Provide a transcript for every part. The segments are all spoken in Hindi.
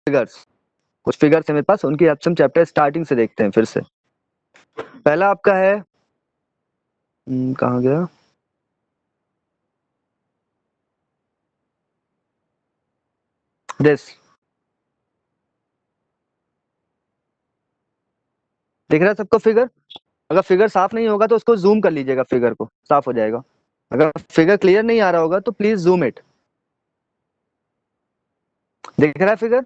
फिगर्स, कुछ फिगर्स है मेरे पास, उनकी हेल्प से हम चैप्टर स्टार्टिंग से देखते हैं फिर से। पहला आपका है कहाँ गया, दिस, दिख रहा है सबको फिगर? अगर फिगर साफ नहीं होगा तो उसको जूम कर लीजिएगा, फिगर को साफ हो जाएगा। अगर फिगर क्लियर नहीं आ रहा होगा तो प्लीज जूम इट। दिख रहा है figure?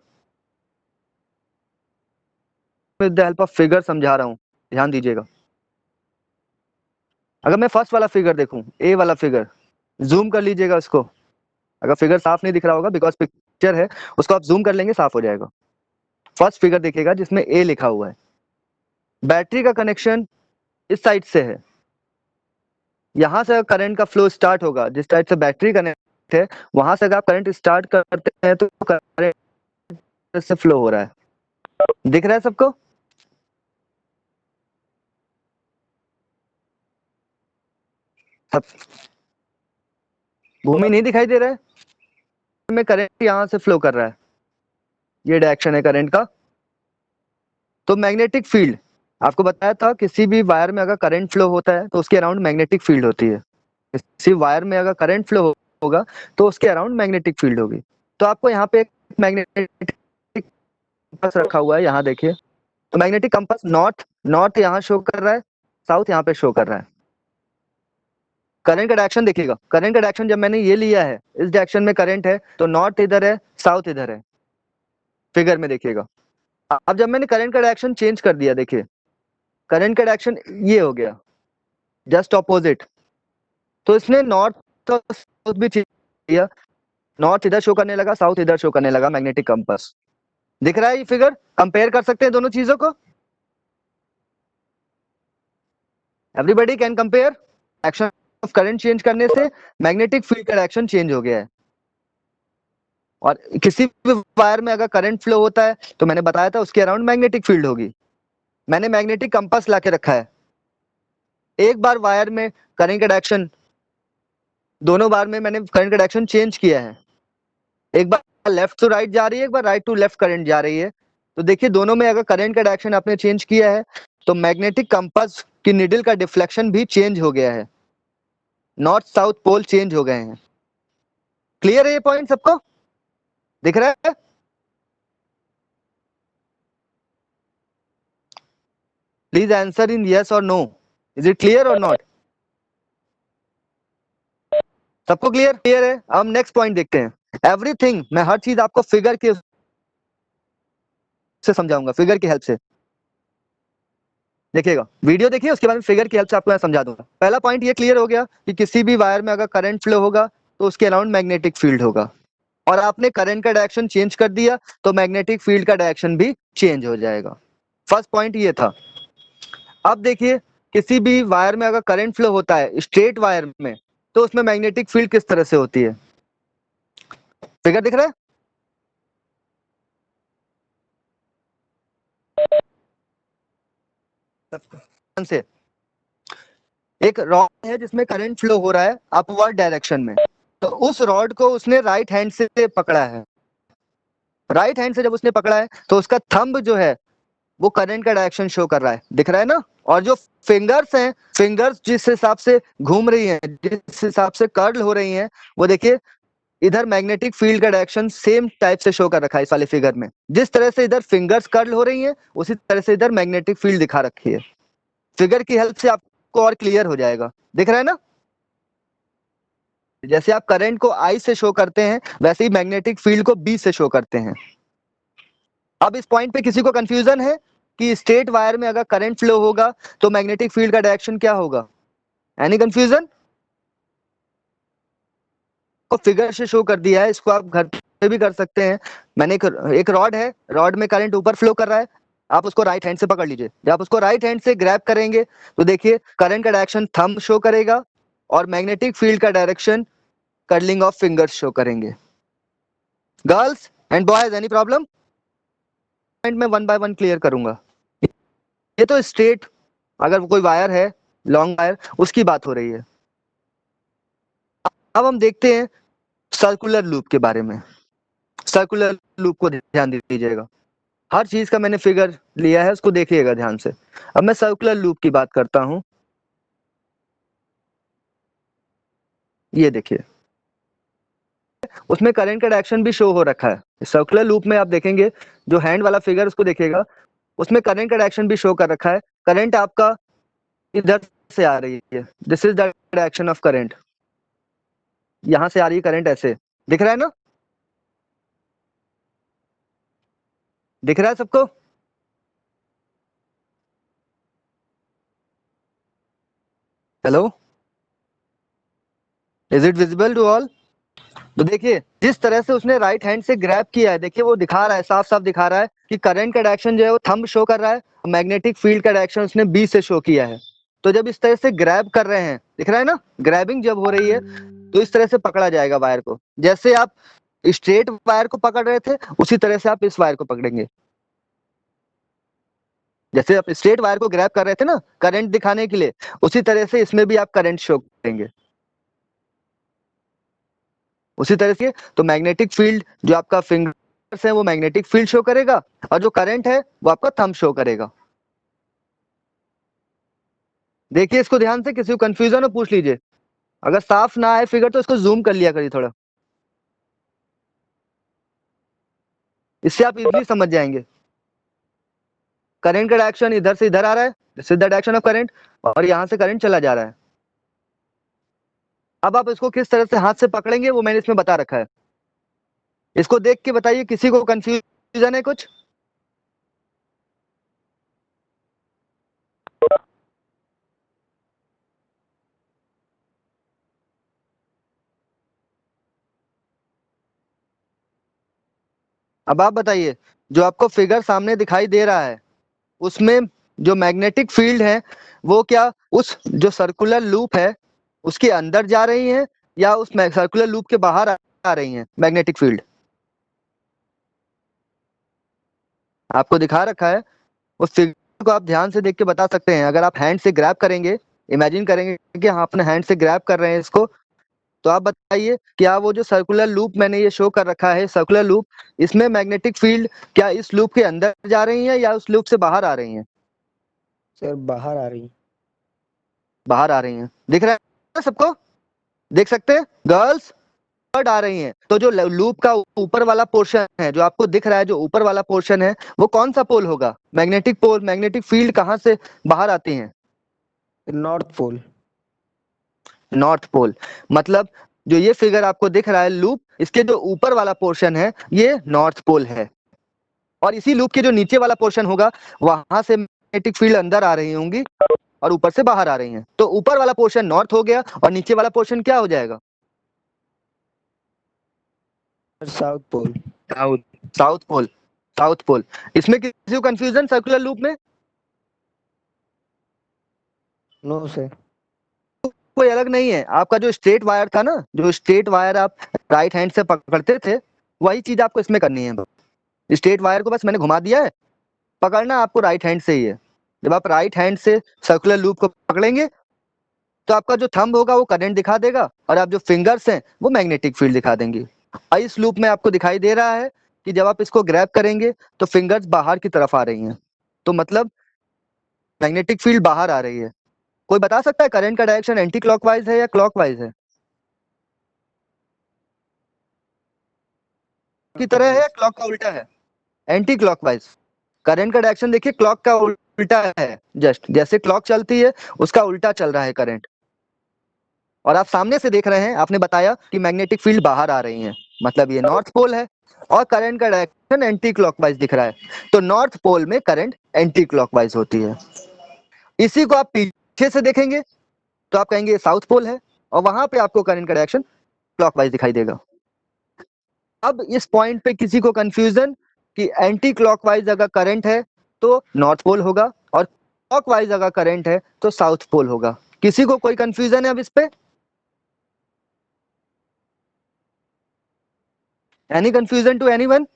With the help of figure समझा रहा हूँ, ध्यान दीजिएगा। अगर मैं फर्स्ट वाला फिगर देखूं, ए वाला फिगर, जूम कर लीजिएगा उसको। अगर फिगर साफ नहीं दिख रहा होगा बिकॉज पिक्चर है, उसको आप जूम कर लेंगे, साफ हो जाएगा। फर्स्ट फिगर देखिएगा जिसमें ए लिखा हुआ है। बैटरी का कनेक्शन इस साइड से है, यहां से करंट का फ्लो स्टार्ट होगा, जिस साइड से बैटरी कनेक्ट है वहां से अगर आप करंट स्टार्ट करते हैं तो करंट से फ्लो हो रहा है। दिख रहा है सबको? सब भूमि नहीं दिखाई दे रहा है? में करंट यहां से फ्लो कर रहा है, ये डायरेक्शन है करंट का। तो मैग्नेटिक फील्ड आपको बताया था, किसी भी वायर में अगर करंट फ्लो होता है तो उसके अराउंड मैग्नेटिक फील्ड होती है। किसी वायर में अगर करंट फ्लो होगा तो उसके अराउंड मैग्नेटिक फील्ड होगी। तो आपको यहाँ पे एक मैग्नेटिक कंपास रखा हुआ है, यहाँ देखिए। तो मैग्नेटिक कंपास नॉर्थ, नॉर्थ यहाँ शो कर रहा है, साउथ यहाँ पे शो कर रहा है। करंट का डायरेक्शन देखिएगा, करंट का डायरेक्शन जब मैंने ये लिया है, इस डायरेक्शन में करंट है, तो नॉर्थ इधर है, साउथ इधर है, फिगर में देखिएगा। अब जब मैंने करंट का डायरेक्शन चेंज कर दिया, देखिए करंट का डायरेक्शन ये हो गया, जस्ट ऑपोजिट। तो इसने नॉर्थ और साउथ भी चेंज किया, नॉर्थ इधर शो करने लगा, साउथ इधर शो करने लगा, मैग्नेटिक कंपास। दिख रहा है ये फिगर? कंपेयर कर सकते हैं दोनों चीजों को? Everybody can compare. Action of current change करने से मैग्नेटिक फील्ड का डायरेक्शन चेंज हो गया है। और किसी भी वायर में अगर करंट फ्लो होता है तो मैंने बताया था उसके अराउंड मैग्नेटिक फील्ड होगी। मैंने मैग्नेटिक कंपास ला के रखा है, एक बार वायर में करंट का डायरेक्शन, दोनों बार में मैंने करंट का डायरेक्शन चेंज किया है। एक बार लेफ्ट टू राइट जा रही है, एक बार राइट टू लेफ्ट करंट जा रही है। तो देखिए दोनों में अगर करंट का डायरेक्शन आपने चेंज किया है तो मैग्नेटिक कंपास की निडल का डिफ्लेक्शन भी चेंज हो गया है, नॉर्थ साउथ पोल चेंज हो गए हैं। क्लियर है ये पॉइंट सबको? दिख रहा है? प्लीज आंसर इन यस और नो। इज इट क्लियर और नॉट? सबको क्लियर? क्लियर है। अब हम नेक्स्ट पॉइंट देखते हैं। एवरीथिंग, मैं हर चीज आपको फिगर के से समझाऊंगा, फिगर की हेल्प से। देखिएगा, वीडियो देखिए, उसके बाद में फिगर की हेल्प से आपको मैं समझा दूंगा। पहला पॉइंट ये क्लियर हो गया कि किसी भी वायर में अगर करंट फ्लो होगा तो उसके अराउंड मैग्नेटिक फील्ड होगा, और आपने करंट का डायरेक्शन चेंज कर दिया तो मैग्नेटिक फील्ड का डायरेक्शन भी चेंज हो जाएगा। फर्स्ट पॉइंट ये था। अब देखिए, किसी भी वायर में अगर करंट फ्लो होता है स्ट्रेट वायर में, तो उसमें मैग्नेटिक फील्ड किस तरह से होती है? फिगर दिख रहा है? से एक रॉड है जिसमें करंट फ्लो हो रहा है अपवर्ड डायरेक्शन में, तो उस रॉड को उसने राइट हैंड से पकड़ा है। राइट हैंड से जब उसने पकड़ा है तो उसका थंब जो है वो करंट का डायरेक्शन शो कर रहा है, दिख रहा है ना? और जो फिंगर्स हैं, फिंगर्स जिस हिसाब से घूम रही हैं, जिस हिसाब से कर्ल हो रही हैं, वो देखिए इधर मैग्नेटिक फील्ड का डायरेक्शन सेम टाइप से शो कर रखा है इस वाले फिगर में। जिस तरह से इधर फिंगर्स कर्ल हो रही हैं उसी तरह से इधर मैग्नेटिक फील्ड दिखा रखी है। फिगर की हेल्प से आपको और क्लियर हो जाएगा। दिख रहा है ना? जैसे आप करंट को आई से शो करते हैं वैसे ही मैग्नेटिक फील्ड को बी से शो करते हैं। अब इस पॉइंट पे किसी को कंफ्यूजन है कि स्ट्रेट वायर में अगर करंट फ्लो होगा तो मैग्नेटिक फील्ड का डायरेक्शन क्या होगा? Any confusion? को फिगर से शो कर दिया है, इसको आप घर पे भी कर सकते हैं। मैंने एक रॉड है, रॉड में करंट ऊपर फ्लो कर रहा है, आप उसको राइट हैंड से पकड़ लीजिए। जब आप उसको राइट हैंड से ग्रैब करेंगे तो देखिए करंट का डायरेक्शन थंब शो करेगा और मैग्नेटिक फील्ड का direction curling of fingers show करेंगे। Girls and boys, any problem? मैं वन बाय वन क्लियर करूंगा। ये तो स्ट्रेट, अगर कोई वायर है लॉन्ग वायर, उसकी बात हो रही है। अब हम देखते हैं सर्कुलर लूप के बारे में। सर्कुलर लूप को ध्यान दीजिएगा, हर चीज का मैंने फिगर लिया है, उसको देखिएगा ध्यान से। अब मैं सर्कुलर लूप की बात करता हूं, ये देखिए उसमें करंट का डायरेक्शन भी शो हो रखा है। सर्कुलर लूप में आप देखेंगे, जो हैंड वाला फिगर उसको देखिएगा, उसमें करंट का डायरेक्शन भी शो कर रखा है। करंट आपका इधर से आ रही है, this is the direction of current, यहां से आ रही है करंट, ऐसे दिख रहा है ना, दिख रहा है सबको? Hello, is it visible to all? तो देखिए जिस तरह से उसने राइट हैंड से ग्रैब किया है, देखिए वो दिखा रहा है, साफ साफ दिखा रहा है कि करंट का डायरेक्शन जो है वो थंब शो कर रहा है, मैग्नेटिक फील्ड का डायरेक्शन उसने बी से शो किया है। तो जब इस तरह से ग्रैब कर रहे हैं, दिख रहा है ना, ग्रैबिंग जब हो रही है तो इस तरह से पकड़ा जाएगा वायर को, जैसे आप स्ट्रेट वायर को पकड़ रहे थे उसी तरह से आप इस वायर को पकड़ेंगे। जैसे आप स्ट्रेट वायर को ग्रैब कर रहे थे ना करंट दिखाने के लिए, उसी तरह से इसमें भी आप करंट शो करेंगे उसी तरह से। तो मैग्नेटिक फील्ड जो आपका फिंगर्स है वो मैग्नेटिक फील्ड शो करेगा, और जो करंट है वो आपका थंब शो करेगा। देखिए इसको ध्यान से, किसी को कंफ्यूजन हो पूछ लीजिए, अगर साफ ना आए फिगर तो इसको जूम कर लिया करिए थोड़ा, इससे आप इजीली समझ जाएंगे। करंट का डायरेक्शन इधर से इधर आ रहा है, this is the direction of current, और यहाँ से करंट चला जा रहा है। अब आप इसको किस तरह से हाथ से पकड़ेंगे वो मैंने इसमें बता रखा है, इसको देख के बताइए किसी को कंफ्यूजन है कुछ? अब आप बताइए, जो आपको फिगर सामने दिखाई दे रहा है उसमें जो मैग्नेटिक फील्ड है वो क्या उस जो सर्कुलर लूप है उसके अंदर जा रही है, या उस सर्कुलर लूप के बाहर आ रही है मैग्नेटिक फील्ड? आपको दिखा रखा है, उस फिगर को आप ध्यान से देख के बता सकते हैं। अगर आप हैंड से ग्रैब करेंगे, इमेजिन करेंगे कि हाँ अपने हैंड से ग्रैब कर रहे हैं इसको, तो आप बताइए क्या वो जो सर्कुलर लूप मैंने ये शो कर रखा है सर्कुलर लूप, इसमें मैग्नेटिक फील्ड क्या इस लूप के अंदर जा रही है या उस लूप से बाहर आ रही है? सर बाहर आ रही। बाहर आ रही है, दिख रहा है सबको? देख सकते हैं गर्ल्स, वर्ड आ रही हैं। तो जो लूप का ऊपर वाला पोर्शन है जो आपको दिख रहा है, जो ऊपर वाला पोर्शन है वो कौन सा पोल होगा? Magnetic pole. मैग्नेटिक फील्ड कहाँ से बाहर आती है? North pole. North pole. मतलब जो ये फिगर आपको दिख रहा है लूप, इसके जो ऊपर वाला पोर्शन है ये नॉर्थ पोल है, और इसी लूप के जो नीचे वाला पोर्शन होगा वहां से मैग्नेटिक फील्ड अंदर आ रही होंगी और ऊपर से बाहर आ रही हैं। तो ऊपर वाला पोर्शन नॉर्थ हो गया और नीचे वाला पोर्शन क्या हो जाएगा? South pole. South. South pole. South pole. इसमें किसी को कंफ्यूजन सर्कुलर लूप में? No sir. कोई अलग नहीं है, आपका जो स्ट्रेट वायर था ना, जो स्ट्रेट वायर आप राइट हैंड से पकड़ते थे, वही चीज आपको इसमें करनी है। स्ट्रेट वायर को बस मैंने घुमा दिया है, पकड़ना आपको राइट हैंड से ही है। जब आप राइट हैंड से सर्कुलर लूप को पकड़ेंगे तो आपका जो थंब होगा वो करंट दिखा देगा, और आप जो फिंगर्स हैं वो मैग्नेटिक फील्ड दिखा देंगी। और इस लूप में आपको दिखाई दे रहा है कि जब आप इसको ग्रैब करेंगे तो फिंगर्स बाहर की तरफ आ रही हैं, तो मतलब मैग्नेटिक फील्ड बाहर आ रही है। कोई बता सकता है करंट का डायरेक्शन एंटी क्लॉकवाइज है या क्लॉकवाइज है? की तरह है या क्लॉक का उल्टा है? Anti clockwise. करंट का डायरेक्शन देखिए क्लॉक का उल्टा है, जस्ट जैसे क्लॉक चलती है उसका उल्टा चल रहा है करंट। और आप सामने से देख रहे हैं, आपने बताया कि मैग्नेटिक फील्ड बाहर आ रही है, मतलब ये नॉर्थ पोल है, और करंट का डायरेक्शन एंटी क्लॉकवाइज दिख रहा है। तो नॉर्थ पोल में करंट एंटी क्लॉकवाइज होती है। इसी को आप पीछे से देखेंगे तो आप कहेंगे साउथ पोल है, और वहां पे आपको करंट का डायरेक्शन क्लॉकवाइज दिखाई देगा। अब इस पॉइंट पे किसी को कंफ्यूजन कि एंटी क्लॉकवाइज अगर करंट है तो नॉर्थ पोल होगा, और क्लॉकवाइज अगर करंट है तो साउथ पोल होगा? किसी को कोई कंफ्यूजन है अब इस पे? Any confusion to anyone?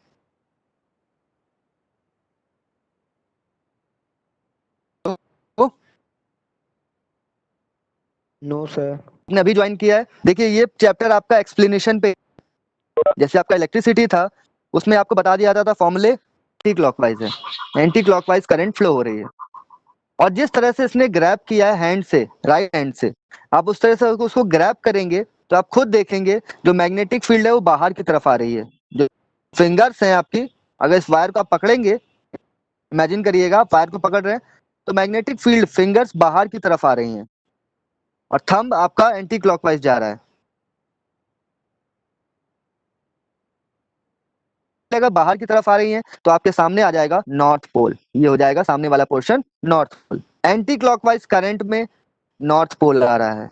No sir. आपने अभी ज्वाइन किया है, देखिए ये चैप्टर आपका एक्सप्लेनेशन पे, जैसे आपका इलेक्ट्रिसिटी था उसमें आपको बता दिया जाता था फॉर्मूले एंटी क्लॉकवाइज है, एंटी क्लॉकवाइज करंट फ्लो हो रही है। और जिस तरह से इसने ग्रैब किया है हैंड से, राइट हैंड से, आप उस तरह से उसको ग्रैब करेंगे तो आप खुद देखेंगे जो मैग्नेटिक फील्ड है वो बाहर की तरफ आ रही है। जो फिंगर्स हैं आपकी, अगर इस वायर को आप पकड़ेंगे, इमेजिन करिएगा आप वायर को पकड़ रहे हैं, तो मैग्नेटिक फील्ड फिंगर्स बाहर की तरफ आ रही हैं और थंब आपका एंटी क्लॉकवाइज जा रहा है। अगर बाहर की तरफ आ रही है तो आपके सामने आ जाएगा नॉर्थ पोल, ये हो जाएगा सामने वाला portion north pole. Anti clockwise current में नॉर्थ पोल आ रहा है।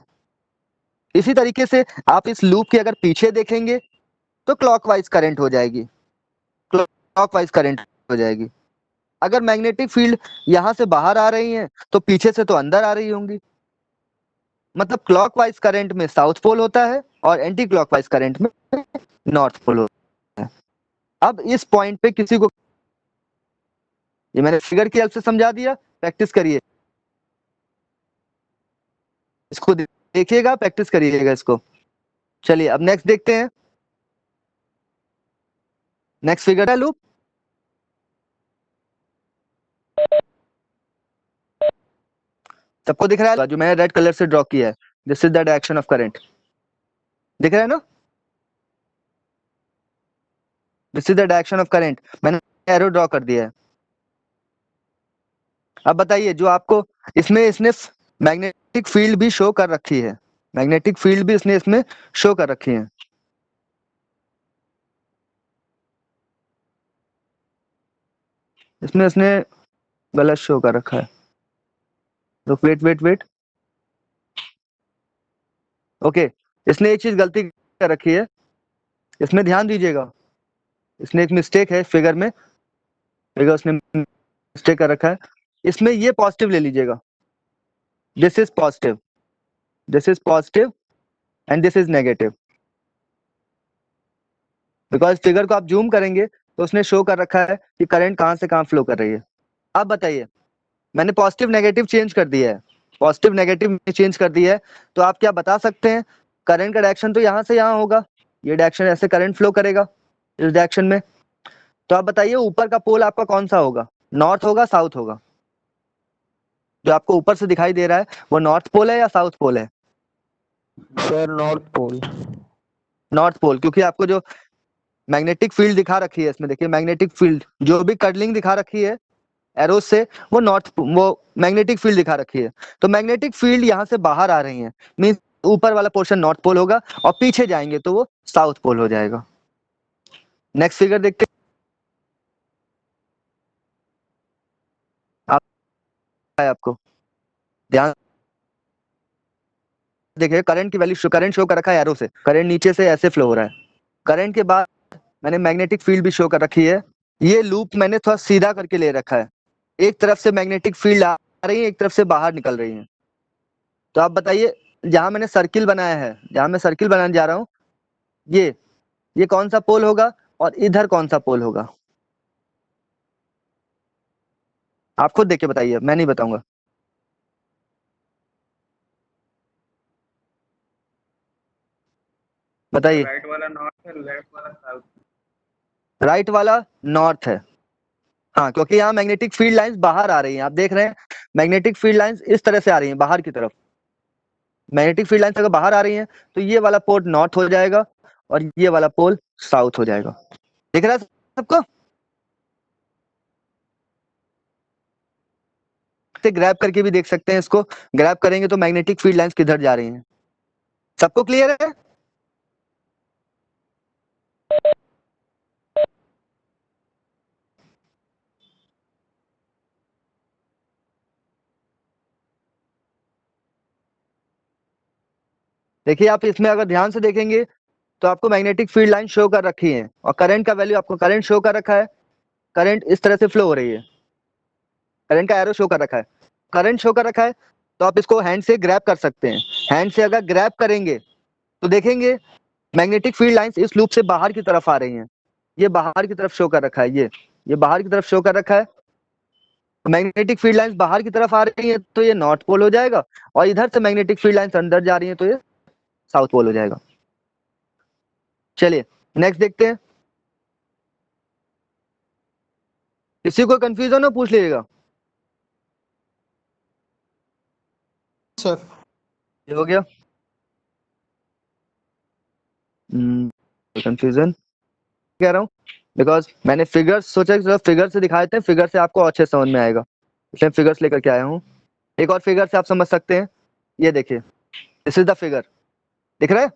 इसी तरीके से आप इस लूप के अगर पीछे देखेंगे तो क्लॉकवाइज करंट हो जाएगी, क्लॉकवाइज करंट हो जाएगी। अगर मैग्नेटिक फील्ड यहां से बाहर आ रही है तो पीछे से तो अंदर आ रही होंगी, मतलब क्लॉकवाइज करंट में साउथ पोल होता है और एंटी क्लॉकवाइज करंट में नॉर्थ पोल होता है। अब इस पॉइंट पे किसी को, ये मैंने फिगर की हेल्प से समझा दिया, प्रैक्टिस करिए इसको, देखिएगा प्रैक्टिस करिएगा इसको। चलिए अब नेक्स्ट देखते हैं, नेक्स्ट फिगर है लूप। सबको दिख रहा है जो मैंने रेड कलर से ड्रॉ किया है, this is the direction of current, दिख रहा है ना? This is the direction of current, मैंने एरो ड्रॉ कर दिया है। अब बताइए जो आपको इसमें इसने मैग्नेटिक फील्ड भी शो कर रखी है, मैग्नेटिक फील्ड भी इसने इसमें शो कर रखी है। इसमें इसने गलत शो कर रखा है, तो वेट वेट वेट, ओके, इसने एक चीज गलती कर रखी है, इसमें ध्यान दीजिएगा, इसने एक मिस्टेक है फिगर में, फिगर उसने मिस्टेक कर रखा है। इसमें ये पॉजिटिव ले लीजिएगा, this is positive, this is positive and this is negative, because figure को आप जूम करेंगे तो उसने शो कर रखा है कि करंट कहां से कहां फ्लो कर रही है। अब बताइए, मैंने पॉजिटिव नेगेटिव चेंज कर दिया है, पॉजिटिव नेगेटिव में चेंज कर दिया है, तो आप क्या बता सकते हैं? करंट का डायरेक्शन तो यहाँ से यहाँ होगा, ये डायरेक्शन ऐसे करंट फ्लो करेगा इस डायरेक्शन में। तो आप बताइए ऊपर का पोल आपका कौन सा होगा, नॉर्थ होगा साउथ होगा? जो आपको ऊपर से दिखाई दे रहा है वो नॉर्थ पोल है या साउथ पोल है? Sir north pole. North pole, क्योंकि आपको जो मैग्नेटिक फील्ड दिखा रखी है इसमें, देखिए मैग्नेटिक फील्ड जो भी कर्लिंग दिखा रखी है एरोस से, वो नॉर्थ, वो मैग्नेटिक फील्ड दिखा रखी है। तो मैग्नेटिक फील्ड यहाँ से बाहर आ रही है, मींस ऊपर वाला पोर्शन नॉर्थ पोल होगा और पीछे जाएंगे तो वो साउथ पोल हो जाएगा। नेक्स्ट फिगर देखते हैं, आपको ध्यान देखिए, करंट की वैल्यू, करंट शो कर रखा है एरो से, करंट नीचे से ऐसे फ्लो हो रहा है। करंट के बाद मैंने मैग्नेटिक फील्ड भी शो कर रखी है, ये लूप मैंने थोड़ा सीधा करके ले रखा है, एक तरफ से मैग्नेटिक फील्ड आ रही है, एक तरफ से बाहर निकल रही है। तो आप बताइए, जहां मैंने सर्किल बनाया है, जहां मैं सर्किल बनाने जा रहा हूँ, ये कौन सा पोल होगा और इधर कौन सा पोल होगा? आप खुद देख के बताइए, मैं नहीं बताऊंगा। बताइए। राइट वाला नॉर्थ है, लेफ्ट वाला साउथ। राइट वाला नॉर्थ है, हाँ, क्योंकि यहाँ मैग्नेटिक फील्ड लाइंस बाहर आ रही हैं, आप देख रहे हैं मैग्नेटिक फील्ड लाइंस इस तरह से आ रही हैं बाहर की तरफ। मैग्नेटिक फील्ड लाइंस अगर बाहर आ रही हैं तो ये वाला पोल नॉर्थ हो जाएगा और ये वाला पोल साउथ हो जाएगा। दिख रहा है सबको? से ग्रैब करके भी देख सकते हैं इसको, ग्रैब करेंगे तो मैग्नेटिक फील्ड लाइंस किधर जा रही हैं। सबको क्लियर है? देखिए आप इसमें अगर ध्यान से देखेंगे तो आपको मैग्नेटिक फील्ड लाइन शो कर रखी है और करंट का वैल्यू आपको करंट शो कर रखा है, करंट इस तरह से फ्लो हो रही है, करंट का एरो शो कर रखा है, करंट शो कर रखा है। तो आप इसको हैंड से ग्रैब कर सकते हैं, हैंड से अगर ग्रैब करेंगे तो देखेंगे मैग्नेटिक फील्ड लाइंस इस लूप से बाहर की तरफ आ रही हैं, ये बाहर की तरफ शो कर रखा है, ये बाहर की तरफ शो कर रखा है। मैग्नेटिक फील्ड लाइंस बाहर की तरफ आ रही है तो ये नॉर्थ पोल हो जाएगा, और इधर से मैग्नेटिक फील्ड लाइंस अंदर जा रही है तो ये साउथ पोल हो जाएगा। चलिए नेक्स्ट देखते हैं, किसी को कंफ्यूजन हो पूछ लीजिएगा। सर ये हो गया कंफ्यूजन कह रहा हूँ बिकॉज मैंने फिगर्स सोचा कि फिगर से दिखाए थे, फिगर से आपको अच्छे समझ में आएगा, इसलिए फिगर्स लेकर के आया हूँ। एक और फिगर से आप समझ सकते हैं, ये देखिए, दिस इज द फिगर, दिख रहा है,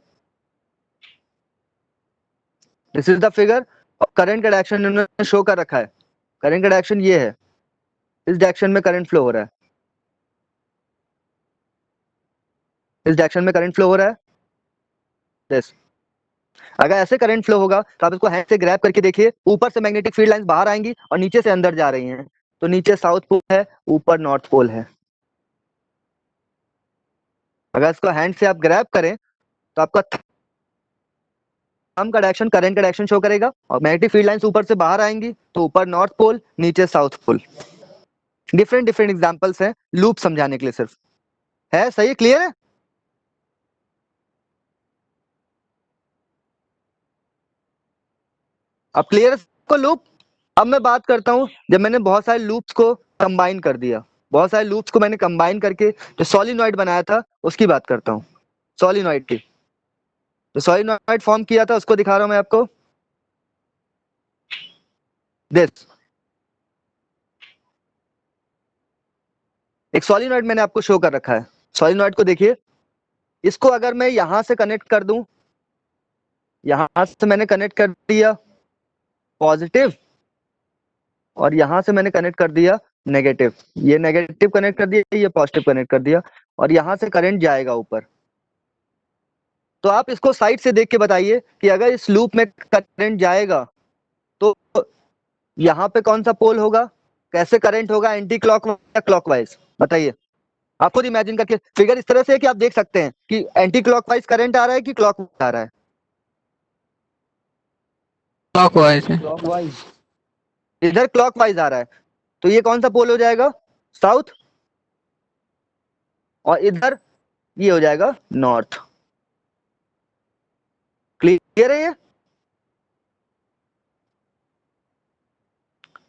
this is the figure. Current का डायरेक्शन इन्होंने शो कर रखा है, करंट का डायरेक्शन ये है, इस डायरेक्शन में करंट फ्लो हो रहा है, इस डायरेक्शन में करंट फ्लो हो रहा है दिस। अगर ऐसे करंट फ्लो होगा तो आप इसको हैंड से ग्रैब करके देखिए, ऊपर से मैग्नेटिक फील्ड लाइंस बाहर आएंगी और नीचे से अंदर जा रही हैं, तो नीचे साउथ पोल है, ऊपर नॉर्थ पोल है। अगर इसको हैंड से आप ग्रैब करें तो आपका थंब का डायरेक्शन करंट का डायरेक्शन शो करेगा, और मैग्नेटिक फील्ड लाइंस ऊपर से बाहर आएंगी तो ऊपर नॉर्थ पोल, नीचे south pole. Different different examples हैं लूप समझाने के लिए, सिर्फ है सही, क्लियर है। अब क्लियर है को लूप। अब मैं बात करता हूं, जब मैंने बहुत सारे लूप्स को कंबाइन कर दिया, बहुत सारे लूप्स को मैंने कंबाइन करके जो सॉलिनॉइड बनाया था उसकी बात करता हूं, सॉलिनॉइड की। जो सॉलिनॉइड फॉर्म किया था उसको दिखा रहा हूं मैं आपको, दिस एक सॉलिनॉइड मैंने आपको शो कर रखा है। सॉलिनॉइड को देखिए, इसको अगर मैं यहां से कनेक्ट कर दूं, यहां से मैंने कनेक्ट कर दिया पॉजिटिव, और यहां से मैंने कनेक्ट कर दिया नेगेटिव, ये नेगेटिव कनेक्ट कर दिया, ये पॉजिटिव कनेक्ट कर दिया, और यहां से करंट जाएगा ऊपर। तो आप इसको साइड से देख के बताइए कि अगर इस लूप में करंट जाएगा तो यहाँ पे कौन सा पोल होगा, कैसे करंट होगा, एंटी क्लॉकवाइज या क्लॉकवाइज, बताइए। आप खुद इमेजिन करके, फिगर इस तरह से है कि आप देख सकते हैं कि एंटी क्लॉकवाइज करंट आ रहा है कि क्लॉकवाइज आ रहा है। क्लॉकवाइज है। क्लॉकवाइज। इधर क्लॉकवाइज आ रहा है, तो ये कौन सा पोल हो जाएगा, साउथ, और इधर ये हो जाएगा नॉर्थ। क्लियर है ये।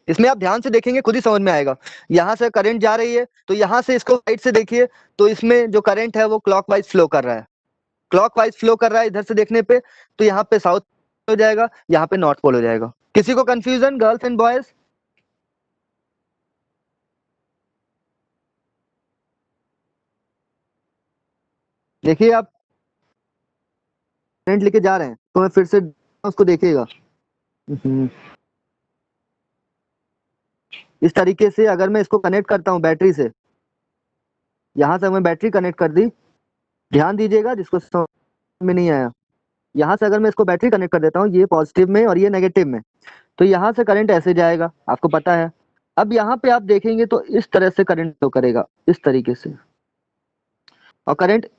इसमें आप ध्यान से देखेंगे खुद ही समझ में आएगा। यहां से करंट जा रही है तो यहां से इसको साइड से देखिए, तो इसमें जो करंट है वो क्लॉकवाइज फ्लो कर रहा है, क्लॉकवाइज फ्लो कर रहा है इधर से देखने पे, तो यहाँ पे साउथ हो जाएगा, यहाँ पे नॉर्थ पोल हो जाएगा। किसी को कंफ्यूजन, गर्ल्स एंड बॉयज। देखिए आप करंट लेके जा रहे हैं तो मैं फिर से उसको देखिएगा, इस तरीके से अगर मैं इसको कनेक्ट करता हूँ बैटरी से, यहाँ से मैं बैटरी कनेक्ट कर दी, ध्यान दीजिएगा जिसको समझ में नहीं आया, यहाँ से अगर मैं इसको बैटरी कनेक्ट कर देता हूँ, ये पॉजिटिव में और ये नेगेटिव में, तो यहाँ से करंट ऐसे जाएगा, आपको पता है। अब यहाँ पे आप देखेंगे तो इस तरह से करंट फ्लो करेगा, इस तरीके से, और करंट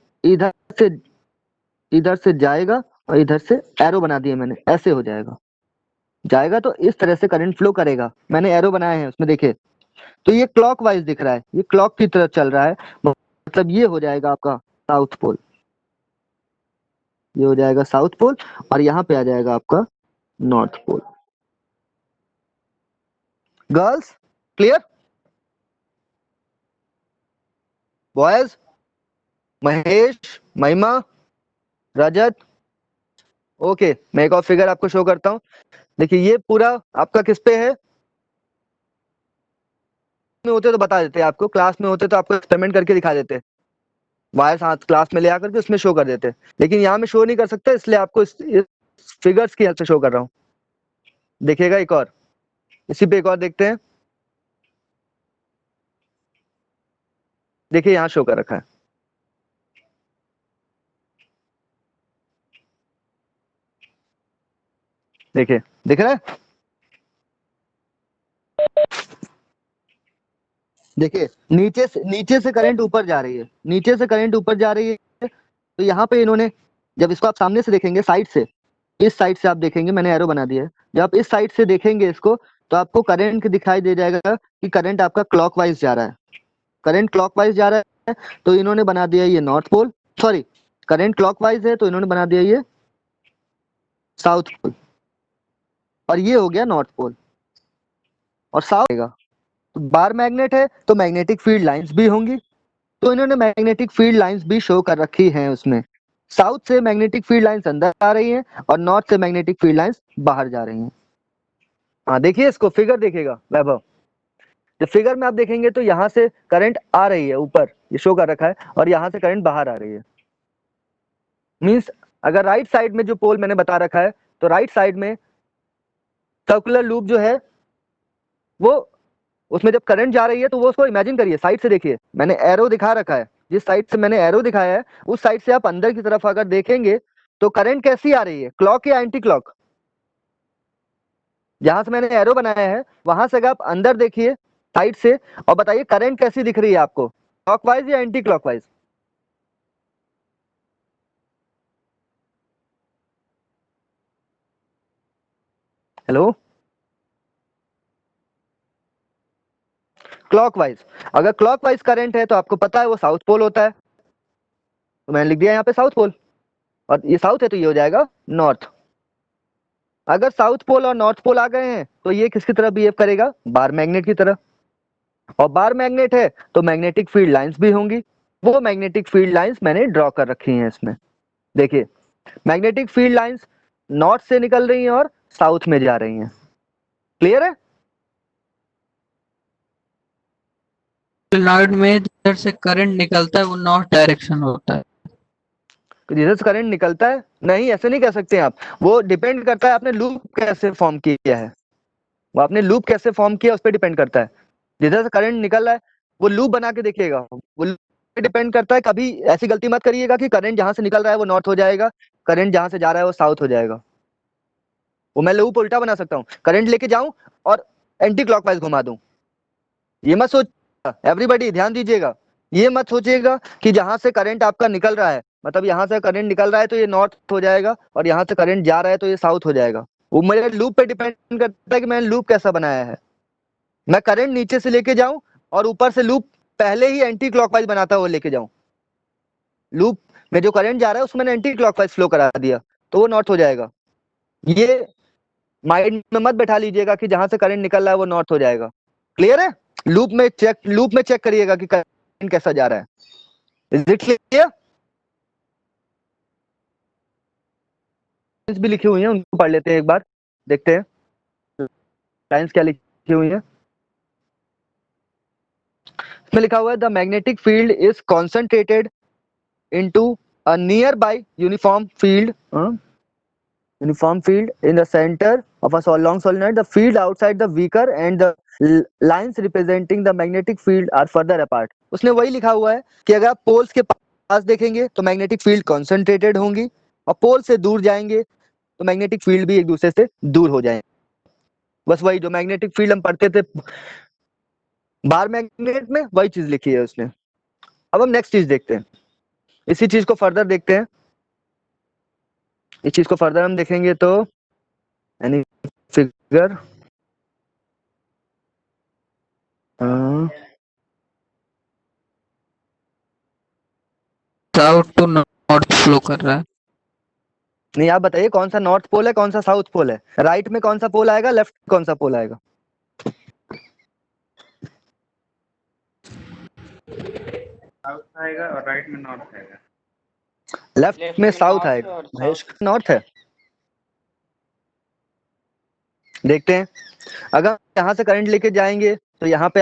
इधर से जाएगा, और इधर से एरो बना दिए मैंने, ऐसे हो जाएगा, जाएगा तो इस तरह से करंट फ्लो करेगा, मैंने एरो बनाए हैं उसमें देखिए। तो ये क्लॉकवाइज दिख रहा है, ये क्लॉक की तरफ चल रहा है, मतलब ये हो जाएगा आपका साउथ पोल, ये हो जाएगा साउथ पोल, और यहाँ पे आ जाएगा आपका north pole. Girls clear, boys, Mahesh, Mahima, Rajat, okay. मैं एक और फिगर आपको शो करता हूँ, देखिए ये पूरा आपका किस पे है, में होते तो बता देते, आपको क्लास में होते तो आपको एक्सपेरिमेंट करके दिखा देते, वायर साथ क्लास में ले आकर के उसमें शो कर देते, लेकिन यहाँ में शो नहीं कर सकते, इसलिए आपको इस फिगर्स की हेल्प से शो कर रहा हूँ। देखिएगा एक और, इसी पे एक और देखते हैं, देखिए यहाँ शो कर रखा है, देखिए दिख रहा है, देखिए नीचे से करंट ऊपर जा रही है, नीचे से करंट ऊपर जा रही है, तो यहाँ पे इन्होंने, जब इसको आप सामने से देखेंगे, साइड से, इस साइड से आप देखेंगे, मैंने एरो बना दिया है, जब आप इस साइड से देखेंगे इसको, तो आपको करंट दिखाई दे जाएगा कि करंट आपका क्लॉकवाइज जा रहा है, करंट क्लॉकवाइज जा रहा है, तो इन्होंने बना दिया ये north pole, sorry current clockwise है तो इन्होंने बना दिया ये साउथ पोल, और ये हो गया नॉर्थ पोल, और साउथ रहेगा। तो बार मैग्नेट है तो मैग्नेटिक फील्ड लाइंस भी होंगी, तो इन्होंने मैग्नेटिक फील्ड लाइंस भी शो कर रखी हैं उसमें। साउथ से मैग्नेटिक फील्ड लाइंस अंदर आ रही हैं और नॉर्थ से मैग्नेटिक फील्ड लाइंस बाहर जा रही हैं। हाँ देखिए इसको, फिगर देखिएगा वैभव, जब फिगर में आप देखेंगे तो यहाँ से करंट आ रही है ऊपर, ये शो कर रखा है, और यहाँ से करंट बाहर आ रही है। मींस अगर राइट साइड में जो पोल मैंने बता रखा है, तो राइट साइड में सर्कुलर लूप जो है वो, उसमें जब करंट जा रही है तो वो उसको इमेजिन करिए, साइड से देखिए, मैंने एरो दिखा रखा है, जिस साइड से मैंने एरो दिखाया है उस साइड से आप अंदर की तरफ अगर देखेंगे तो करंट कैसी आ रही है, क्लॉक या एंटी क्लॉक? जहां से मैंने एरो बनाया है वहां से अगर आप अंदर देखिए साइड से और बताइए करंट कैसी दिख रही है आपको, क्लॉकवाइज या एंटी क्लॉकवाइज? Hello, clockwise. अगर क्लॉकवाइज करंट है तो आपको पता है वो साउथ पोल होता है, तो मैंने लिख दिया यहाँ पे साउथ पोल, और ये साउथ है तो ये हो जाएगा नॉर्थ। अगर साउथ पोल और नॉर्थ पोल आ गए हैं तो ये किसकी तरह बिहेव करेगा, बार मैग्नेट की तरह। और बार मैग्नेट है तो मैग्नेटिक फील्ड लाइंस भी होंगी, वो मैग्नेटिक फील्ड लाइंस मैंने ड्रॉ कर रखी हैं इसमें। देखिए मैग्नेटिक फील्ड लाइंस नॉर्थ से निकल रही हैं और साउथ में जा रही हैं। क्लियर है? सोलेनॉइड में जिधर से करंट निकलता है वो नॉर्थ डायरेक्शन होता है। जिधर से करंट निकलता है, नहीं ऐसे नहीं कह सकते आप, वो डिपेंड करता है आपने लूप कैसे फॉर्म किया है, वो आपने लूप कैसे फॉर्म किया उस पर डिपेंड करता है। जिधर से करंट निकल रहा है वो लूप बना के देखिएगा, वो डिपेंड करता है। कभी ऐसी गलती मत करिएगा कि करंट जहां से निकल रहा है वो नॉर्थ हो जाएगा, करंट जहां से जा रहा है वो साउथ हो जाएगा। वो मैं लूप उल्टा बना सकता हूँ, करंट लेके जाऊं और एंटी क्लॉकवाइज घुमा दूं। ये मत सोच, एवरीबॉडी ध्यान दीजिएगा, ये मत सोचिएगा कि जहां से करंट आपका निकल रहा है, मतलब यहाँ से करंट निकल रहा है तो ये नॉर्थ हो जाएगा, और यहाँ से करंट जा रहा है तो ये साउथ हो जाएगा। वो मेरे लूप पे डिपेंड करता है कि मैंने लूप कैसा बनाया है। मैं करंट नीचे से लेके जाऊं और ऊपर से लूप पहले ही एंटी क्लॉकवाइज बनाता हुआ लेके जाऊं, लूप में जो करंट जा रहा है उसमें मैंने एंटी क्लॉकवाइज फ्लो करा दिया तो वो नॉर्थ हो जाएगा। ये माइंड में मत बैठा लीजिएगा कि जहां से करंट निकल रहा है वो नॉर्थ हो जाएगा। क्लियर है? लूप में चेक करिएगा कि करंट कैसा जा रहा है। Is it clear? भी लिखी हुई है, उनको पढ़ लेते हैं एक बार, देखते हैं लाइंस क्या लिखी हुई है। इसमें लिखा हुआ है the magnetic field is concentrated into a nearby uniform field in the center of a long solenoid. The field outside the weaker and the lines representing the magnetic field are further apart. उसने वही लिखा हुआ है कि अगर आप पोल्स के पास देखेंगे तो मैग्नेटिक फील्ड कॉन्सेंट्रेटेड होंगी, और पोल से दूर जाएंगे तो मैग्नेटिक फील्ड भी एक दूसरे से दूर हो जाएंगे। बस वही जो मैग्नेटिक फील्ड हम पढ़ते थे बार मैग्नेट में, वही चीज लिखी है उसने। अब हम नेक्स्ट चीज देखते हैं, इसी चीज को फर्दर देखते हैं। इस चीज को फर्दर हम देखेंगे तो यानी figure south to north flow कर रहा है। नहीं, आप बताइए कौन सा नॉर्थ पोल है कौन सा साउथ पोल है, राइट में कौन सा पोल आएगा, लेफ्ट कौन सा पोल आएगा? साउथ आएगा और राइट में नॉर्थ आएगा। लेफ्ट में साउथ आएगा, महेश नॉर्थ है। देखते हैं, अगर यहाँ से करंट लेके जाएंगे तो यहाँ पे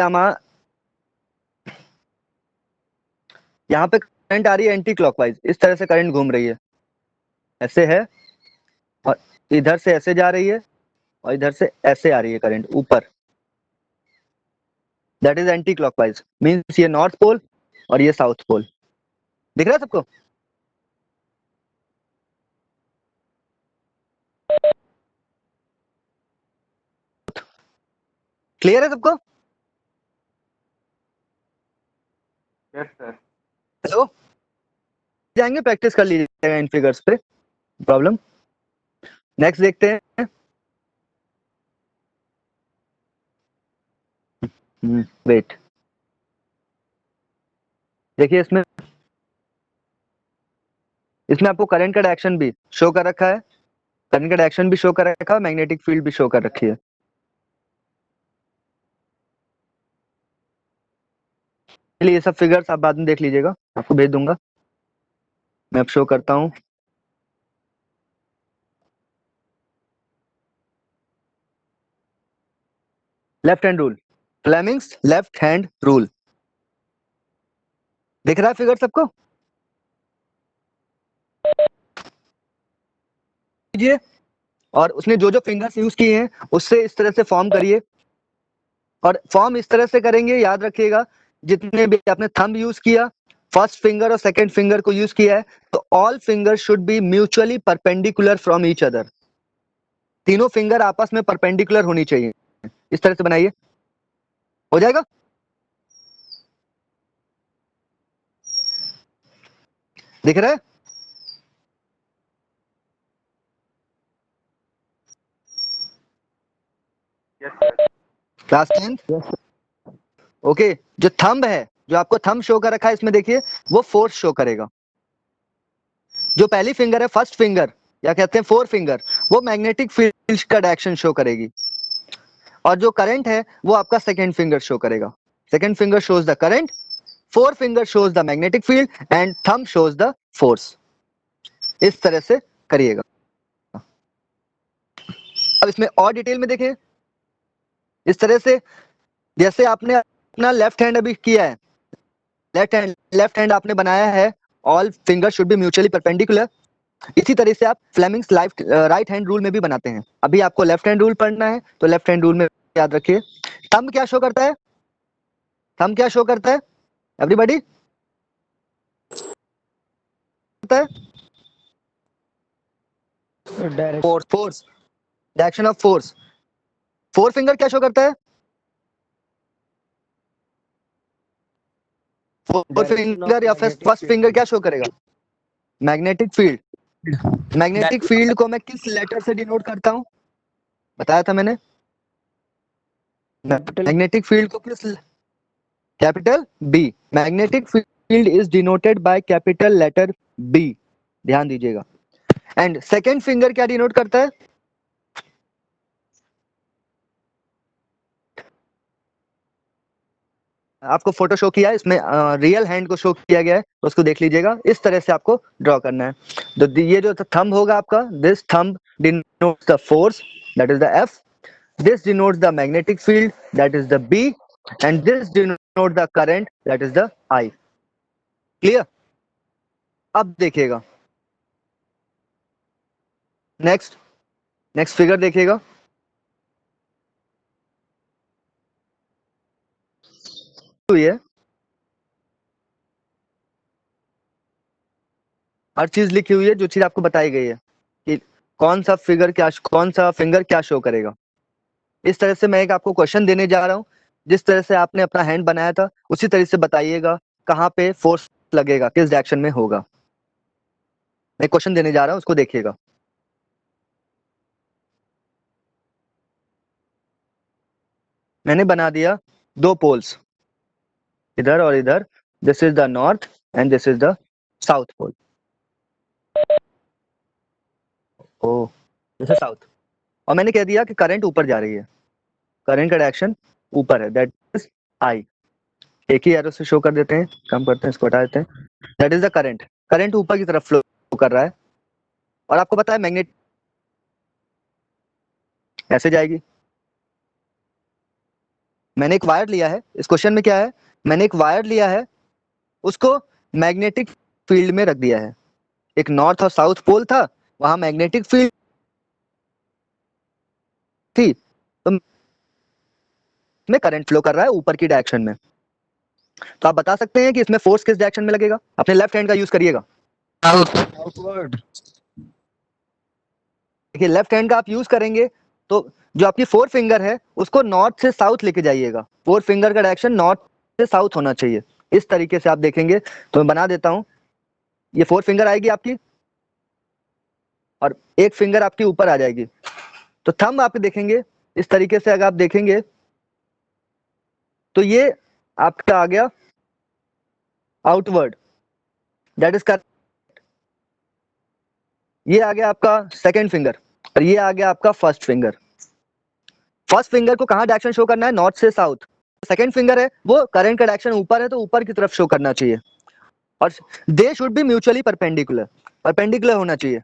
यहाँ पे करंट आ रही है एंटी क्लॉकवाइज, इस तरह से करंट घूम रही है, ऐसे है, और इधर से ऐसे जा रही है, और इधर से ऐसे आ रही है करंट ऊपर, that is anti clockwise. Means ये नॉर्थ पोल और ये साउथ पोल। दिख रहा है सबको? क्लियर है सबको? Yes sir. हेलो, जाएंगे प्रैक्टिस कर लीजिएगा इन फिगर्स पे, प्रॉब्लम। नेक्स्ट देखते हैं, वेट, देखिए इसमें आपको करंट का डायरेक्शन भी शो कर रखा है, करंट का डायरेक्शन भी शो कर रखा है, मैग्नेटिक फील्ड भी शो कर रखी है। चलिए ये सब फिगर्स आप बाद में देख लीजिएगा, आपको भेज दूंगा। मैं अब शो करता हूँ। Left hand rule, Fleming's left hand rule, दिख रहा है फिगर सबको? कीजिए, और उसने जो जो फिंगर्स यूज किए हैं उससे इस तरह से फॉर्म करिए, और फॉर्म इस तरह से करेंगे, याद रखिएगा, जितने भी आपने थंब यूज किया, फर्स्ट फिंगर और सेकंड फिंगर को यूज किया है, तो all finger should be mutually perpendicular from each other. तीनों फिंगर आपस में परपेंडिकुलर होनी चाहिए, इस तरह से बनाइए, हो जाएगा? दिख रहा है? Yes, sir. क्लास 10? ओके, जो थंब है, जो आपको थंब शो कर रखा है इसमें देखिए, वो फोर्स शो करेगा। जो पहली फिंगर है, फर्स्ट फिंगर या कहते हैं फोर फिंगर, वो मैग्नेटिक फील्ड का डायरेक्शन शो करेगी, और जो करंट है वो आपका सेकंड फिंगर शो करेगा। Second finger shows the current, four finger shows the magnetic field, and thumb shows the force. इस तरह से करिएगा। अब इसमें और डिटेल में देखें, इस तरह से जैसे आपने अपना लेफ्ट हैंड अभी किया है, लेफ्ट हैंड आपने बनाया है, all finger should be mutually perpendicular. इसी तरह से आप फ्लेमिंग्स राइट हैंड रूल में भी बनाते हैं। अभी आपको लेफ्ट हैंड रूल पढ़ना है, तो लेफ्ट हैंड रूल में याद रखिए, थंब क्या शो करता है? थंब क्या शो करता है एवरीबॉडी? करता है force, force, direction of force. Four finger क्या शो करता है? फोर फिंगर या फर्स्ट फिंगर क्या शो करेगा? Magnetic field. मैग्नेटिक फील्ड को मैं किस लेटर से डिनोट करता हूं, बताया था मैंने? मैग्नेटिक फील्ड को किस, capital B. Magnetic field is denoted by capital letter B, ध्यान दीजिएगा। एंड सेकेंड फिंगर क्या डिनोट करता है? आपको फोटो शो किया है, इसमें रियल हैंड को शो किया गया है, तो उसको देख लीजिएगा। इस तरह से आपको ड्रॉ करना है। तो ये जो थंब होगा आपका, this thumb denotes the force, that is the F, this denotes the magnetic field, that is the B, and this denote the current, that is the I. Clear? अब देखिएगा नेक्स्ट, नेक्स्ट फिगर देखिएगा। हुई है, हर चीज लिखी हुई है, जो चीज आपको बताई गई है कि कौन सा फिगर क्या, कौन सा फिंगर क्या शो करेगा। इस तरह से मैं एक आपको क्वेश्चन देने जा रहा हूँ, जिस तरह से आपने अपना हैंड बनाया था उसी तरह से बताइएगा कहाँ पे फोर्स लगेगा, किस डायरेक्शन में होगा। मैं क्वेश्चन देने जा रहा हूँ, उसको देखिएगा। मैंने बना दिया दो पोल्स, इधर और इधर। This is the north and this is the south pole. Oh, this is south. और मैंने कह दिया कि करंट ऊपर जा रही है, करंट का डायरेक्शन ऊपर है, दैट इज आई। एक ही एरो से शो कर देते हैं, कम करते हैं, इसको हटा देते हैं। That is the current, current ऊपर की तरफ फ्लो कर रहा है। और आपको पता है मैग्नेट ऐसे जाएगी। मैंने एक वायर लिया है, इस क्वेश्चन में क्या है, मैंने एक वायर लिया है, उसको मैग्नेटिक फील्ड में रख दिया है। एक नॉर्थ और साउथ पोल था, वहां मैग्नेटिक फील्ड थी, तो में करंट फ्लो कर रहा है ऊपर की डायरेक्शन में। तो आप बता सकते हैं कि इसमें फोर्स किस डायरेक्शन में लगेगा? अपने लेफ्ट हैंड का यूज करिएगा। साउथवर्ड। देखिए लेफ्ट हैंड का आप यूज करेंगे तो जो आपकी फोर फिंगर है उसको नॉर्थ से साउथ लेके जाइएगा। फोर फिंगर का डायरेक्शन नॉर्थ से साउथ होना चाहिए। इस तरीके से आप देखेंगे, तो मैं बना देता हूं। ये फोर फिंगर आएगी आपकी, और एक फिंगर आपकी ऊपर आ जाएगी। तो थंब आप देखेंगे इस तरीके से, अगर आप देखेंगे तो ये आपका आ गया आउटवर्ड, दैट इज कर, ये आ गया आपका सेकंड फिंगर, और ये आ गया आपका फर्स्ट फिंगर। फर्स्ट फिंगर को कहाँ डायरेक्शन शो करना है? नॉर्थ से साउथ। सेकंड फिंगर है वो करंट का डायरेक्शन ऊपर है तो ऊपर की तरफ शो करना चाहिए, और they should be mutually perpendicular, perpendicular होना चाहिए।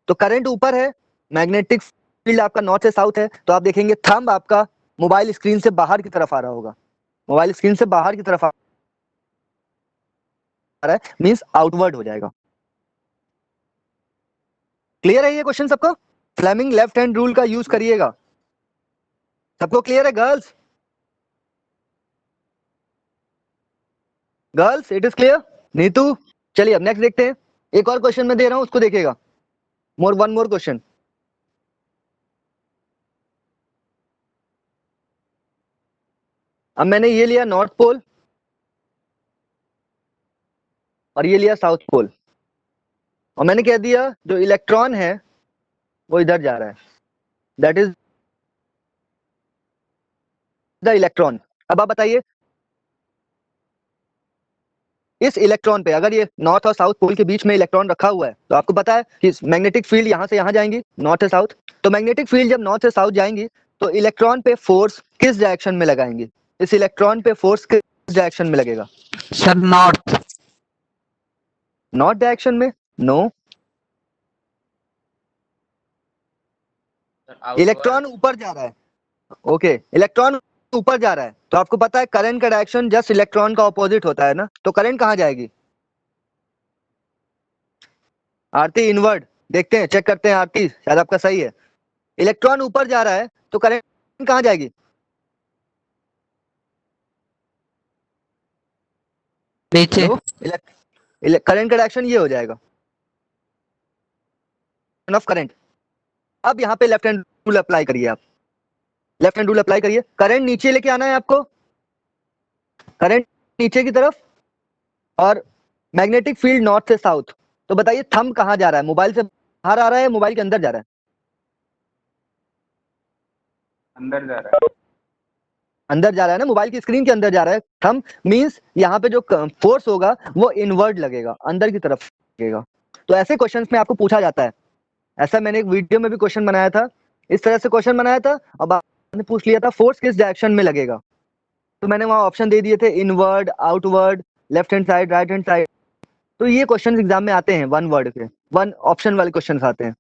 तो करंट ऊपर है, मैग्नेटिक फील्ड आपका नॉर्थ से साउथ है, तो आप देखेंगे थंब आपका मोबाइल स्क्रीन से बाहर की तरफ आ रहा होगा, मोबाइल स्क्रीन से बाहर की तरफ आ रहा है, मींस आउटवर्ड हो जाएगा। क्लियर है ये क्वेश्चन सबको? फ्लेमिंग लेफ्ट हैंड रूल का यूज करिएगा। सबको क्लियर है girls? Girls it is clear? Neetu चलिए अब नेक्स्ट देखते हैं। एक और क्वेश्चन मैं दे रहा हूं, उसको देखिएगा। One more question. अब मैंने ये लिया नॉर्थ पोल और ये लिया साउथ पोल, और मैंने कह दिया जो इलेक्ट्रॉन है वो इधर जा रहा है, दैट इज द इलेक्ट्रॉन। अब आप बताइए इस इलेक्ट्रॉन पे अगर ये नॉर्थ और साउथ पोल के बीच में इलेक्ट्रॉन रखा हुआ है तो आपको पता है कि मैग्नेटिक फील्ड यहां से यहां जाएंगी, नॉर्थ से साउथ। तो मैग्नेटिक फील्ड जब नॉर्थ से साउथ जाएंगी तो इलेक्ट्रॉन पे फोर्स किस डायरेक्शन में लगाएंगे? इस इलेक्ट्रॉन पे फोर्स किस डायरेक्शन में लगेगा? Sir north. नॉर्थ डायरेक्शन में? नो, इलेक्ट्रॉन ऊपर जा रहा है। ओके, इलेक्ट्रॉन ऊपर जा रहा है तो आपको पता है करंट का डायरेक्शन जस्ट इलेक्ट्रॉन का ऑपोजिट होता है ना, तो करंट कहां जाएगी? आरती इनवर्ड, देखते हैं, चेक करते हैं आरती, शायद आपका सही है। इलेक्ट्रॉन ऊपर जा रहा है तो करंट कहां जाएगी? नीचे। हेलो, करंट का डायरेक्शन ये हो जाएगा ऑफ करंट। अब यहाँ पे लेफ्ट हैंड रूल अप्लाई करिए, आप लेफ्ट हैंड रूल अप्लाई करिए। करंट नीचे लेके आना है आपको, करंट नीचे की तरफ, और मैग्नेटिक फील्ड नॉर्थ से साउथ। तो बताइए थंब कहां जा रहा है? मोबाइल से बाहर आ रहा है, मोबाइल के अंदर जा रहा है? अंदर जा रहा है। अंदर जा रहा है ना, मोबाइल की स्क्रीन के अंदर जा रहा है। थंब मींस यहाँ पे जो फोर्स होगा वो इनवर्ड लगेगा, अंदर की तरफ लगेगा। तो ऐसे क्वेश्चंस में आपको पूछा जाता है, ऐसा मैंने एक वीडियो में भी क्वेश्चन बनाया था, इस तरह से क्वेश्चन बनाया था। अब आपने पूछ लिया था फोर्स किस डायरेक्शन में लगेगा, तो मैंने वहां ऑप्शन दे दिए थे inward, outward, left hand side, right hand side. तो ये क्वेश्चन एग्जाम में आते हैं, वन वर्ड के, वन ऑप्शन वाले क्वेश्चन आते हैं।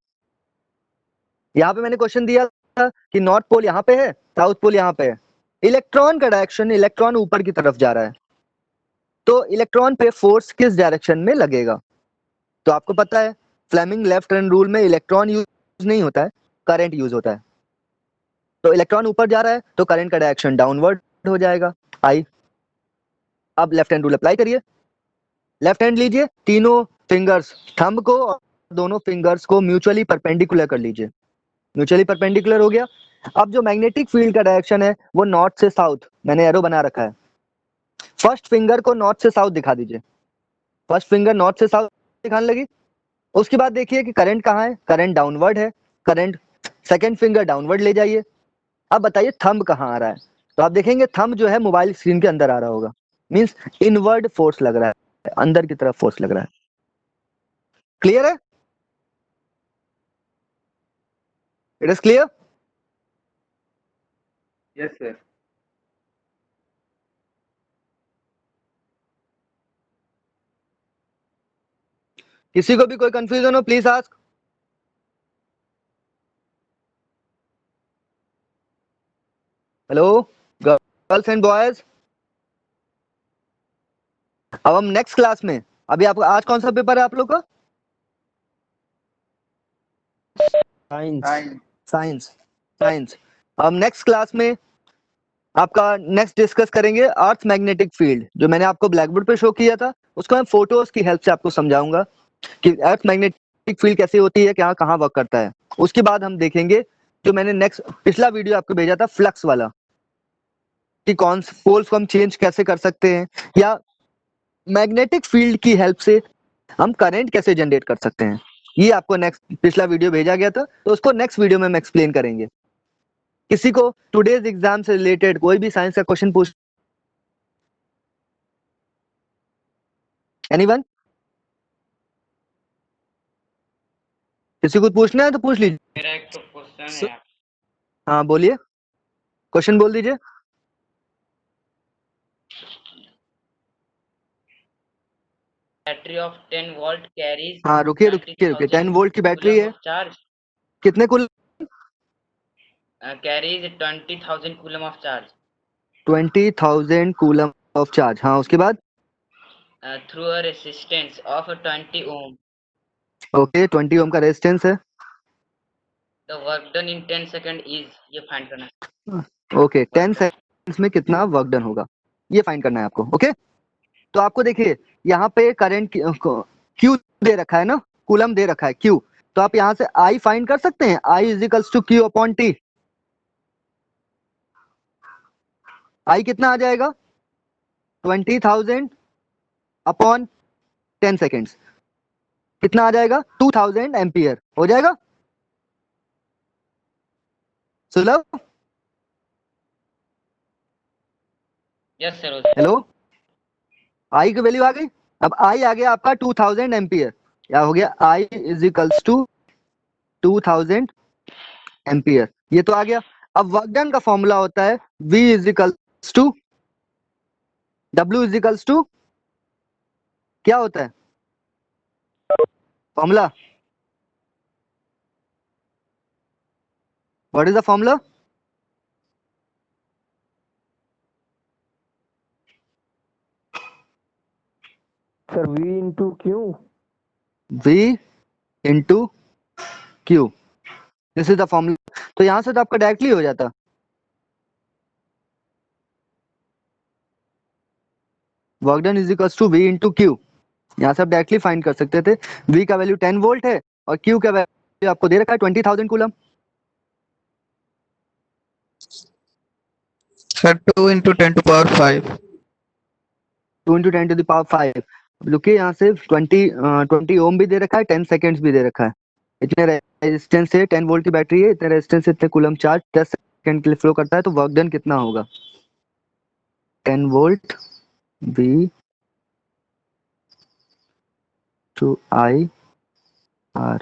यहाँ पे मैंने क्वेश्चन दिया था कि नॉर्थ पोल यहाँ पे है, साउथ पोल यहाँ पे है, इलेक्ट्रॉन का डायरेक्शन, इलेक्ट्रॉन ऊपर की तरफ जा रहा है, तो इलेक्ट्रॉन पे फोर्स किस डायरेक्शन में लगेगा? तो आपको पता है फ्लेमिंग लेफ्ट हैंड रूल में इलेक्ट्रॉन यूज नहीं होता है, करंट यूज होता है। तो इलेक्ट्रॉन ऊपर जा रहा है तो करंट का डायरेक्शन डाउनवर्ड हो जाएगा, आई। अब लेफ्ट हैंड रूल अप्लाई करिए। लेफ्ट हैंड लीजिए, तीनों फिंगर्स, थंब को और दोनों फिंगर्स को म्यूचुअली परपेंडिकुलर कर लीजिए। म्यूचुअली परपेंडिकुलर हो गया। अब जो मैग्नेटिक फील्ड का डायरेक्शन है वो नॉर्थ से साउथ, मैंने एरो बना रखा है। फर्स्ट फिंगर को नॉर्थ से साउथ दिखा दीजिए, फर्स्ट फिंगर नॉर्थ से साउथ दिखाने लगी। उसके बाद देखिए कि करंट कहाँ है, करंट डाउनवर्ड है, करंट सेकंड फिंगर डाउनवर्ड ले जाइए। अब बताइए थंब कहाँ आ रहा है? तो आप देखेंगे थंब जो है मोबाइल स्क्रीन के अंदर आ रहा होगा, मींस इनवर्ड फोर्स लग रहा है, अंदर की तरफ फोर्स लग रहा है। क्लियर है? It is clear? Yes sir. किसी को भी कोई कंफ्यूजन हो please ask. Hello girls and boys. अब हम नेक्स्ट क्लास में, अभी आपको आज कौन सा पेपर है आप लोग का? साइंस। Science, science. हम नेक्स्ट क्लास में आपका नेक्स्ट डिस्कस करेंगे अर्थ मैग्नेटिक फील्ड, जो मैंने आपको ब्लैक बोर्ड पे शो किया था, उसको मैं फोटोज की हेल्प से आपको समझाऊंगा कि अर्थ मैग्नेटिक फील्ड कैसे होती है, क्या कहाँ वर्क करता है। उसके बाद हम देखेंगे जो मैंने नेक्स्ट पिछला वीडियो आपको भेजा था फ्लक्स वाला, कि कौन से पोल्स को हम चेंज कैसे कर सकते हैं, या मैग्नेटिक फील्ड की हेल्प से हम करंट कैसे जनरेट कर सकते हैं। ये आपको नेक्स्ट पिछला वीडियो भेजा गया था, तो उसको नेक्स्ट वीडियो में हम एक्सप्लेन करेंगे। किसी को टुडेज एग्जाम से रिलेटेड कोई भी साइंस का क्वेश्चन पूछ, एनीवन? किसी को पूछना है तो पूछ लीजिए। मेरा एक तो क्वेश्चन है। हाँ बोलिए, क्वेश्चन बोल दीजिए। बैटरी ऑफ 10 वोल्ट कैरीज हाँ रुकिए रुकिए रुकिए, 10 वोल्ट की बैटरी है, चार्ज कितने coulomb? Carries 20,000 coulomb of charge 20,000 coulomb of charge. हाँ उसके बाद? Through a resistance of 20 ohm. Okay 20 ohm का रेजिस्टेंस है। The work done in 10 second is, ये फाइंड करना है। ओके 10 सेकंड्स में कितना वर्क डन होगा ये फाइंड करना है आपको। ओके तो आपको देखिए यहाँ पे करंट क्यू दे रखा है ना, कूलम दे रखा है क्यू, तो आप यहाँ से आई फाइंड कर सकते हैं। I is equals to Q upon T. I कितना आ जाएगा? 20,000 अपॉन 10 सेकेंड्स, कितना आ जाएगा? 2000 एम्पियर हो जाएगा। सुलभ? Yes sir. हेलो, आई की वैल्यू आ गई। अब आई आ गया आपका 2000 एम्पियर, क्या हो गया? आई इज इक्वल्स टू 2000 एम्पियर, ये तो आ गया। अब वर्क डन का फॉर्मूला होता है V is equals to W is equals to, क्या होता है formula? What is the formula? Sir V into Q. V into Q, this is the formula. तो यहां से तो आपका डायरेक्टली हो जाता, work done is equals to V into Q. यहाँ से आप डायरेक्टली फाइंड कर सकते थे। V का वैल्यू 10 वोल्ट है और Q का वैल्यू आपको दे रखा है 20,000 coulomb. Sir 2 into 10 to power 5। 2 into 10 to the power 5। देखिए यहाँ से 20 ओम भी दे रखा है, 10 सेकेंड्स भी दे रखा है। इतने रेजिस्टेंस से 10 वोल्ट की बैटरी है, इतने रेजिस्टेंस से इतने कूलम चार्ज 10 सेकेंड के लिए फ्लो करता है, तो वर्क डन कितना होगा? 10 volt V to I R।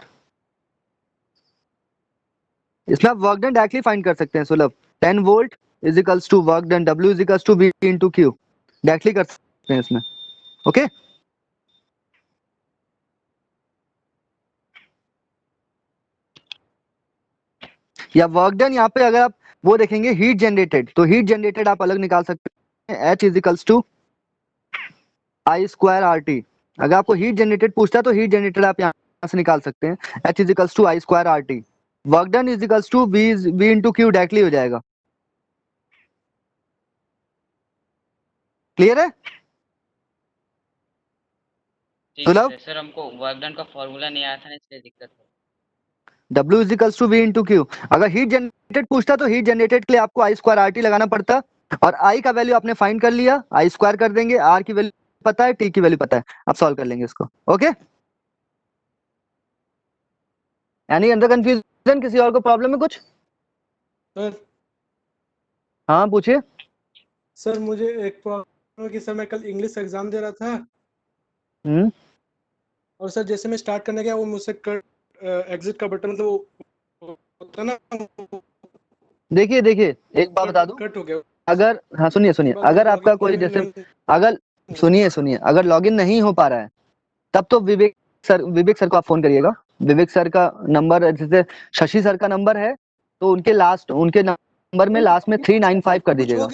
इसमें आप वर्क डन डायरेक्टली फाइंड कर सकते हैं सुलभ। 10 volt is equals to work done W is equals to V into Q, directly कर सकते हैं इसमें। ओके या वर्क डन, यहाँ पे अगर आप वो देखेंगे हीट जनरेटेड, तो हीट जनरेटेड आप अलग निकाल सकते हैं, H is equals to I square RT। अगर आपको हीट जनरेटेड पूछता है तो हीट जनरेटेड आप यहाँ से निकाल सकते हैं, H is equals to I square RT। Work done is equals to V into Q, directly हो जाएगा। क्लियर है सुलभ? सर हमको वर्क डन का फॉर्मूला नहीं आया था ना, इसलिए दिक्कत है। W is equals to V into Q. अगर हीट जनरेटेड पूछता तो हीट जनरेटेड के लिए आपको I स्क्वायर RT लगाना पड़ता, और I का वैल्यू आपने फाइंड कर लिया, I स्क्वायर कर देंगे, R की वैल्यू पता है, T की वैल्यू पता है, आप सॉल्व कर लेंगे इसको। ओके यानी अंदर कंफ्यूजन? किसी और को प्रॉब्लम है कुछ? सर हाँ पूछिए। सर मुझे एक प्रॉब्लम है कि सर मैं कल इंग्लिश एग्जाम दे रहा था, और सर जैसे मैं स्टार्ट करने गया वो मुझसे कट एग्जिट का बटन तो होता ना, देखिए एक बात बता दूं, कट हो गया। अगर हाँ सुनिए, अगर आपका कोई जैसे, अगर सुनिए अगर लॉगिन नहीं हो पा रहा है तब तो विवेक सर को आप फोन करिएगा। विवेक सर का नंबर, जैसे शशि सर का नंबर है, तो उनके नंबर में लास्ट में 395 कर दीजिएगा।